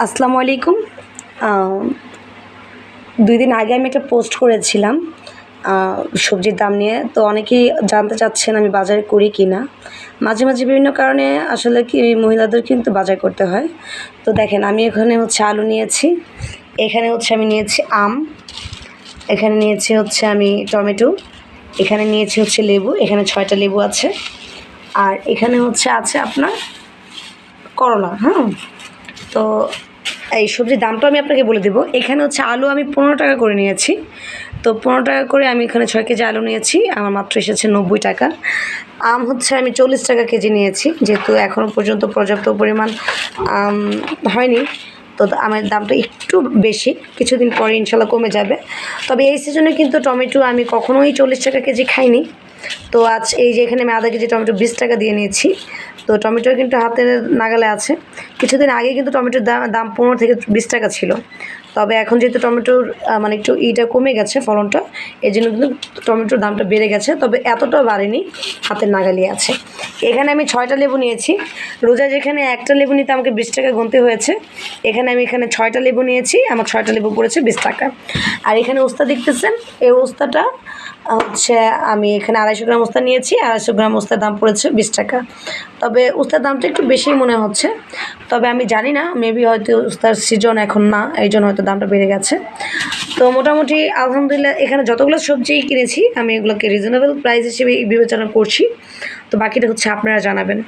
আসসালামু আলাইকুম। আ ২ দিন আগে আমি একটা পোস্ট করেছিলাম আ সবজির দাম নিয়ে। তো অনেকেই জানতে চাচ্ছেন আমি বাজার করি কিনা? মাঝে, মাঝে বিভিন্ন কারণে আসলে কি মহিলাদের কিন্তু বাজার করতে হয়। তো দেখেন আমি এখানে হচ্ছে আলু নিয়েছি, এখানে হচ্ছে আমি নিয়েছি আম, এখানে নিয়েছি হচ্ছে আমি টমেটো, এখানে নিয়েছি হচ্ছে লেবু, এখানে ৬ টা লেবু আছে। আর এখানে হচ্ছে আছে আপনার করলা, হ্যাঁ? তো এই সবজির দামটা আমি আপনাকে বলে দেবো। এখানে হচ্ছে আলু আমি ১৫ টাকা করে নিয়েছি। তো ১৫ টাকা করে আমি এখানে ৬ কেজি আলু নিয়েছি। আমার মাত্র এসেছে ৯০ টাকা। আম হচ্ছে আমি ৪০ টাকা কেজি নিয়েছি। যেহেতু এখনও পর্যন্ত পর্যাপ্ত পরিমাণ আম হয়নি। তো আমের দামটা একটু বেশি। কিছুদিন পরে ইনশাল্লাহ কমে যাবে। তবে এই সিজনে কিন্তু টমেটো আমি কখনোই ৪০ টাকা কেজি খাইনি। তো আজ এই যে এখানে আমি আধা কেজি টমেটো ২০ টাকা দিয়ে নিয়েছি। তো টমেটো কিন্তু হাতের নাগালে আছে। কিছুদিন আগে কিন্তু টমেটোর দাম ১৫ থেকে ২০ টাকা ছিল। তবে এখন যেহেতু টমেটোর মানে একটু কমে গেছে ফলনটা, এজন্য কিন্তু টমেটোর দামটা বেড়ে গেছে। তবে এতটাও বাড়েনি, হাতের নাগালেই আছে। এখানে আমি ৬ টা লেবু নিয়েছি। রোজা যেখানে একটা লেবু নিতে আমাকে ২০ টাকা গুনতে হয়েছে, এখানে আমি ৬ টা লেবু নিয়েছি। আমার ৬ টা লেবু পড়েছে ২০ টাকা। আর এখানে উস্তা দেখতেছেন, এই উস্তাটা হচ্ছে আমি এখানে ২৫০ গ্রাম উস্তা নিয়েছি। ২৫০ গ্রাম উস্তার দাম পড়েছে ২০ টাকা। তবে উস্তার দামটা একটু বেশিই মনে হচ্ছে। তবে আমি জানি না, মেবি হয়তো উস্তার সিজন এখন না, এই জন্য হয়তো দামটা বেড়ে গেছে। তো মোটামুটি আলহামদুলিল্লাহ এখানে যতগুলো সবজিই কিনেছি আমি এগুলোকে রিজনেবল প্রাইস হিসেবেই বিবেচনা করছি। তো বাকিটা হচ্ছে আপনারা জানাবেন।